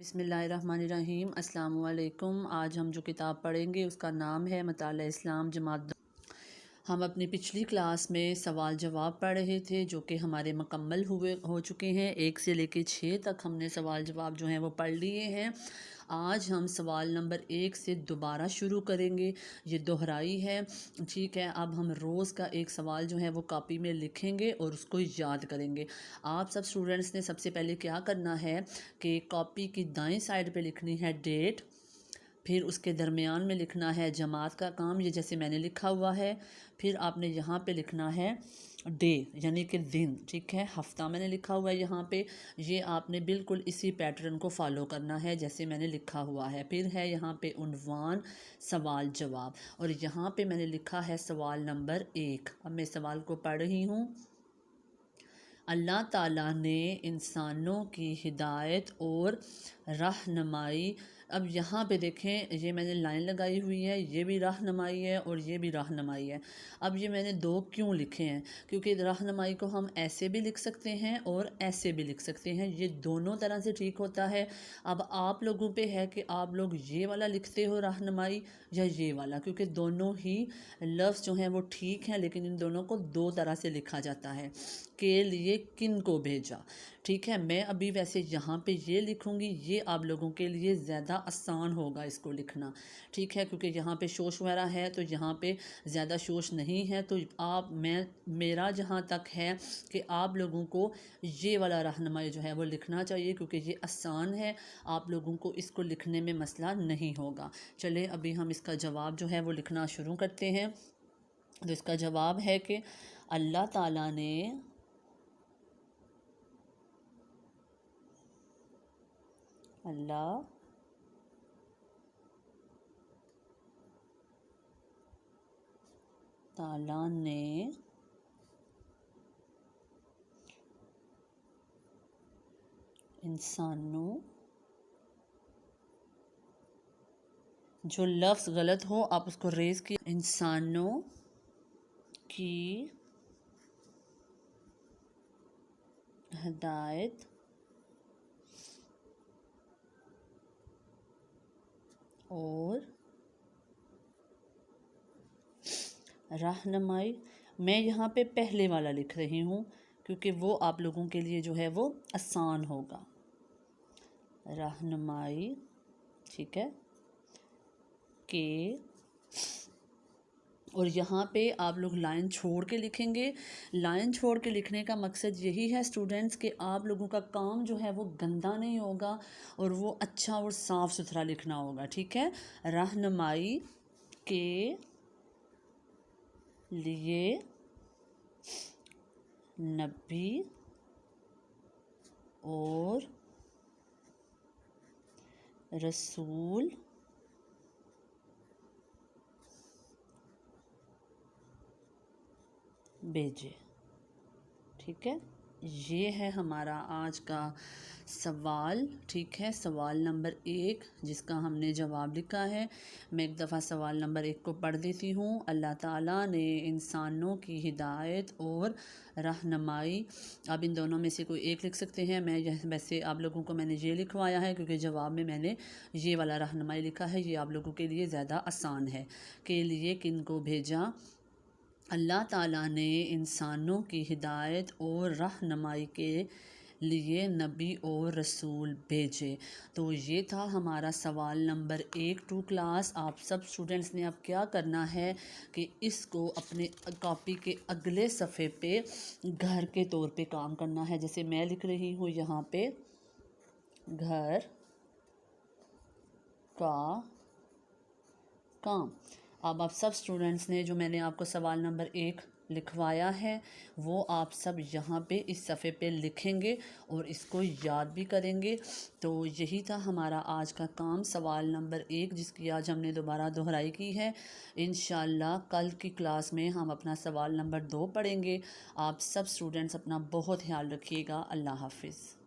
بسم اللہ الرحمن الرحیم۔ السلام علیکم۔ آج ہم جو کتاب پڑھیں گے اس کا نام ہے مطالعہ اسلام جماعت ہم اپنی پچھلی کلاس میں سوال جواب پڑھ رہے تھے جو کہ ہمارے مکمل ہو چکے ہیں۔ 1 سے لے کے 6 تک ہم نے سوال جواب جو ہیں وہ پڑھ لیے ہیں۔ آج ہم سوال نمبر 1 سے دوبارہ شروع کریں گے۔ یہ دہرائی ہے، ٹھیک ہے۔ اب ہم روز کا ایک سوال جو ہے وہ کاپی میں لکھیں گے اور اس کو یاد کریں گے۔ آپ سب اسٹوڈنٹس نے سب سے پہلے کیا کرنا ہے کہ کاپی کی دائیں سائڈ پہ لکھنی ہے ڈیٹ، پھر اس کے درمیان میں لکھنا ہے جماعت کا کام، یہ جیسے میں نے لکھا ہوا ہے۔ پھر آپ نے یہاں پہ لکھنا ہے ڈے یعنی کہ دن، ٹھیک ہے۔ ہفتہ میں نے لکھا ہوا ہے یہاں پہ، یہ آپ نے بالکل اسی پیٹرن کو فالو کرنا ہے جیسے میں نے لکھا ہوا ہے۔ پھر ہے یہاں پہ عنوان سوال جواب، اور یہاں پہ میں نے لکھا ہے سوال نمبر 1۔ اب میں سوال کو پڑھ رہی ہوں۔ اللہ تعالیٰ نے انسانوں کی ہدایت اور رہنمائی، اب یہاں پہ دیکھیں یہ میں نے لائن لگائی ہوئی ہے، یہ بھی رہنمائی ہے اور یہ بھی رہنمائی ہے۔ اب یہ میں نے 2 کیوں لکھے ہیں؟ کیونکہ رہنمائی کو ہم ایسے بھی لکھ سکتے ہیں اور ایسے بھی لکھ سکتے ہیں، یہ دونوں طرح سے ٹھیک ہوتا ہے۔ اب آپ لوگوں پہ ہے کہ آپ لوگ یہ والا لکھتے ہو رہنمائی یا یہ والا، کیونکہ دونوں ہی لفظ جو ہیں وہ ٹھیک ہیں، لیکن ان دونوں کو 2 طرح سے لکھا جاتا ہے۔ کے لیے کن کو بھیجا، ٹھیک ہے۔ میں ابھی ویسے یہاں پہ یہ لکھوں گی، یہ آپ لوگوں کے لیے زیادہ آسان ہوگا اس کو لکھنا، ٹھیک ہے، کیونکہ یہاں پہ شوش وغیرہ ہے تو یہاں پہ زیادہ شوش نہیں ہے، تو میرا جہاں تک ہے کہ آپ لوگوں کو یہ والا رہنمائی جو ہے وہ لکھنا چاہیے، کیونکہ یہ آسان ہے، آپ لوگوں کو اس کو لکھنے میں مسئلہ نہیں ہوگا۔ چلیں ابھی ہم اس کا جواب جو ہے وہ لکھنا شروع کرتے ہیں۔ تو اس کا جواب ہے کہ اللہ تعالیٰ نے انسانوں، جو لفظ غلط ہو آپ اس کو ریز کیے، انسانوں کی ہدایت اور رہنمائی، میں یہاں پہ پہلے والا لکھ رہی ہوں کیونکہ وہ آپ لوگوں کے لیے جو ہے وہ آسان ہوگا۔ رہنمائی، ٹھیک ہے، کہ، اور یہاں پہ آپ لوگ لائن چھوڑ کے لکھیں گے۔ لائن چھوڑ کے لکھنے کا مقصد یہی ہے اسٹوڈنٹس کہ آپ لوگوں کا کام جو ہے وہ گندا نہیں ہوگا اور وہ اچھا اور صاف ستھرا لکھنا ہوگا، ٹھیک ہے۔ رہنمائی کے لیے نبی اور رسول بھیجے، ٹھیک ہے۔ یہ ہے ہمارا آج کا سوال، ٹھیک ہے، سوال نمبر 1 جس کا ہم نے جواب لکھا ہے۔ میں ایک دفعہ سوال نمبر 1 کو پڑھ دیتی ہوں۔ اللہ تعالیٰ نے انسانوں کی ہدایت اور رہنمائی، اب ان دونوں میں سے کوئی ایک لکھ سکتے ہیں۔ میں ویسے آپ لوگوں کو میں نے یہ لکھوایا ہے کیونکہ جواب میں نے یہ والا رہنمائی لکھا ہے، یہ آپ لوگوں کے لیے زیادہ آسان ہے۔ کے لیے کن کو بھیجا، اللہ تعالیٰ نے انسانوں کی ہدایت اور رہنمائی کے لیے نبی اور رسول بھیجے۔ تو یہ تھا ہمارا سوال نمبر 1 ٹو کلاس۔ آپ سب اسٹوڈنٹس نے اب کیا کرنا ہے کہ اس کو اپنے کاپی کے اگلے صفحے پہ گھر کے طور پہ کام کرنا ہے، جیسے میں لکھ رہی ہوں یہاں پہ گھر کا کام۔ اب آپ سب اسٹوڈنٹس نے جو میں نے آپ کو سوال نمبر 1 لکھوایا ہے وہ آپ سب یہاں پہ اس صفحے پہ لکھیں گے اور اس کو یاد بھی کریں گے۔ تو یہی تھا ہمارا آج کا کام، سوال نمبر 1 جس کی آج ہم نے دوبارہ دہرائی کی ہے۔ انشاءاللہ کل کی کلاس میں ہم اپنا سوال نمبر 2 پڑھیں گے۔ آپ سب اسٹوڈنٹس اپنا بہت خیال رکھیے گا۔ اللہ حافظ۔